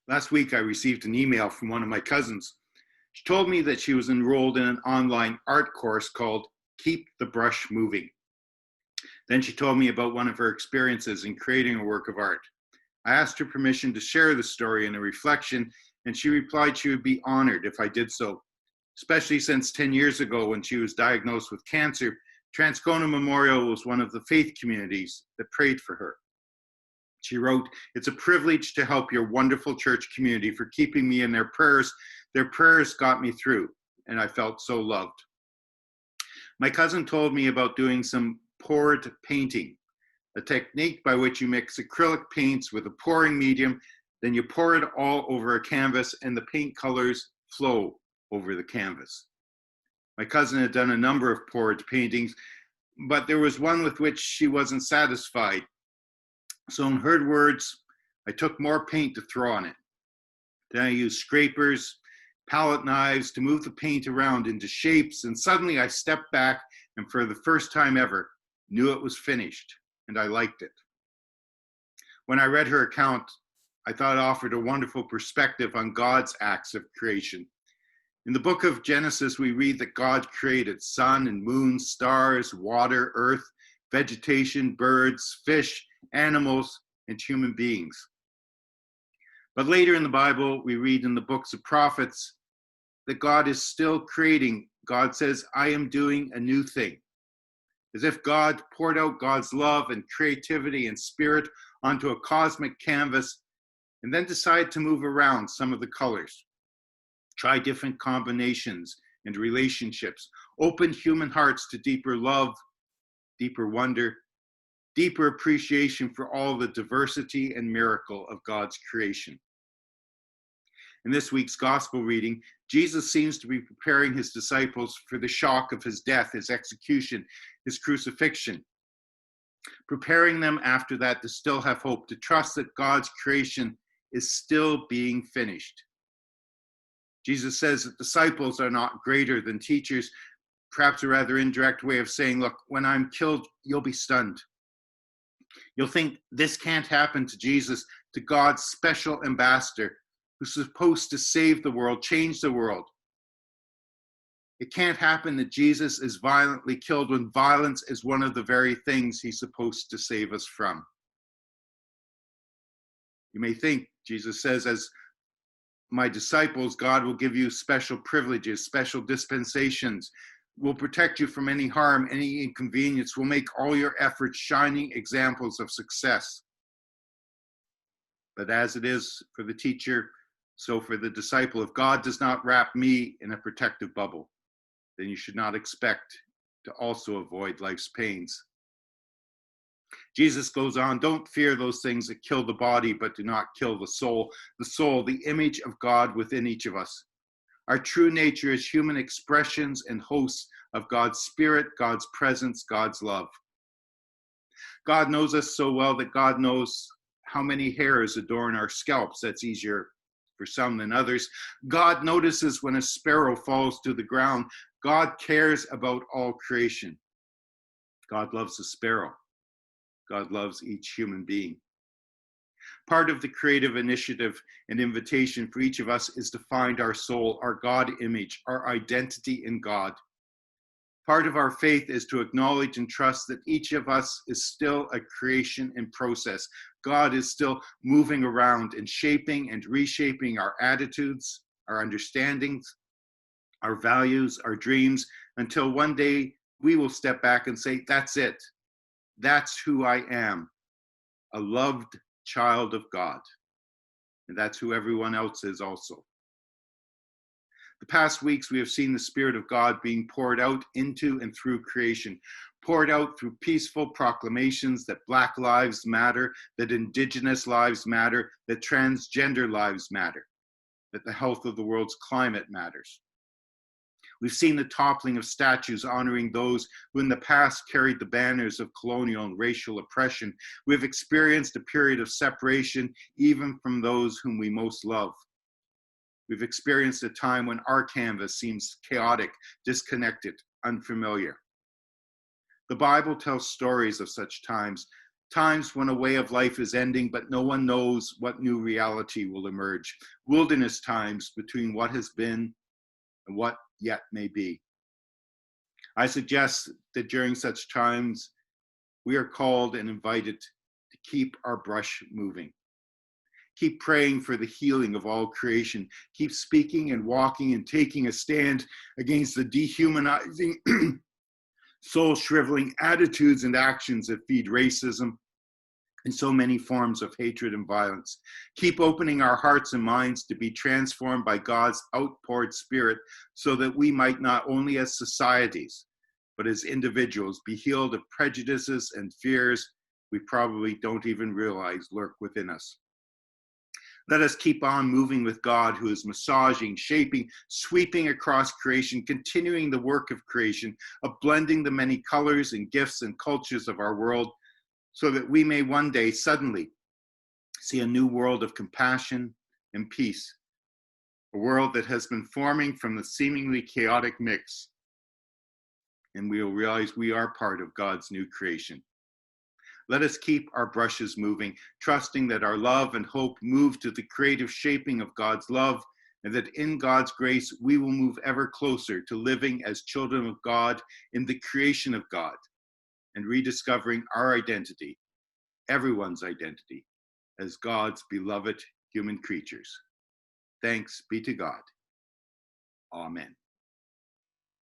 Last week, I received an email from one of my cousins. She told me that she was enrolled in an online art course called Keep the Brush Moving. Then she told me about one of her experiences in creating a work of art. I asked her permission to share the story in a reflection, and she replied she would be honored if I did so, especially since 10 years ago when she was diagnosed with cancer. Transcona Memorial was one of the faith communities that prayed for her. She wrote, "It's a privilege to help your wonderful church community for keeping me in their prayers. Their prayers got me through, and I felt so loved." My cousin told me about doing some poured painting, a technique by which you mix acrylic paints with a pouring medium, then you pour it all over a canvas and the paint colors flow over the canvas. My cousin had done a number of poured paintings, but there was one with which she wasn't satisfied. So in her words, I took more paint to throw on it. Then I used scrapers, palette knives to move the paint around into shapes, and suddenly I stepped back and for the first time ever, knew it was finished, and I liked it. When I read her account, I thought it offered a wonderful perspective on God's acts of creation. In the book of Genesis, we read that God created sun and moon, stars, water, earth, vegetation, birds, fish, animals, and human beings. But later in the Bible, we read in the books of prophets that God is still creating. God says, "I am doing a new thing." As if God poured out God's love and creativity and spirit onto a cosmic canvas and then decided to move around some of the colors, try different combinations and relationships, open human hearts to deeper love, deeper wonder, deeper appreciation for all the diversity and miracle of God's creation. In this week's gospel reading, Jesus seems to be preparing his disciples for the shock of his death, his execution, his crucifixion, preparing them after that to still have hope, to trust that God's creation is still being finished. Jesus says that disciples are not greater than teachers, perhaps a rather indirect way of saying, look, when I'm killed, you'll be stunned. You'll think this can't happen to Jesus, to God's special ambassador who's supposed to save the world, change the world. It can't happen that Jesus is violently killed when violence is one of the very things he's supposed to save us from. You may think, Jesus says, as my disciples, God will give you special privileges, special dispensations, will protect you from any harm, any inconvenience, will make all your efforts shining examples of success. But as it is for the teacher, so for the disciple, if God does not wrap me in a protective bubble, then you should not expect to also avoid life's pains. Jesus goes on, don't fear those things that kill the body, but do not kill the soul, the image of God within each of us. Our true nature is human expressions and hosts of God's spirit, God's presence, God's love. God knows us so well that God knows how many hairs adorn our scalps. That's easier for some than others. God notices when a sparrow falls to the ground. God cares about all creation. God loves the sparrow. God loves each human being. Part of the creative initiative and invitation for each of us is to find our soul, our God image, our identity in God. Part of our faith is to acknowledge and trust that each of us is still a creation in process. God is still moving around and shaping and reshaping our attitudes, our understandings, our values, our dreams, until one day we will step back and say, that's it. That's who I am, a loved child of God. And that's who everyone else is also. The past weeks, we have seen the Spirit of God being poured out into and through creation, poured out through peaceful proclamations that Black lives matter, that Indigenous lives matter, that transgender lives matter, that the health of the world's climate matters. We've seen the toppling of statues honoring those who in the past carried the banners of colonial and racial oppression. We've experienced a period of separation even from those whom we most love. We've experienced a time when our canvas seems chaotic, disconnected, unfamiliar. The Bible tells stories of such times, Times when a way of life is ending, but no one knows what new reality will emerge. Wilderness times between what has been and what yet may be. I suggest that during such times, we are called and invited to keep our brush moving. Keep praying for the healing of all creation. Keep speaking and walking and taking a stand against the dehumanizing, soul-shriveling attitudes and actions that feed racism and so many forms of hatred and violence. Keep opening our hearts and minds to be transformed by God's outpoured Spirit so that we might not only as societies, but as individuals be healed of prejudices and fears we probably don't even realize lurk within us. Let us keep on moving with God, who is massaging, shaping, sweeping across creation, continuing the work of creation, of blending the many colors and gifts and cultures of our world, so that we may one day suddenly see a new world of compassion and peace, a world that has been forming from the seemingly chaotic mix, and we will realize we are part of God's new creation. Let us keep our brushes moving, trusting that our love and hope move to the creative shaping of God's love, and that in God's grace, we will move ever closer to living as children of God in the creation of God and rediscovering our identity, everyone's identity, as God's beloved human creatures. Thanks be to God. Amen.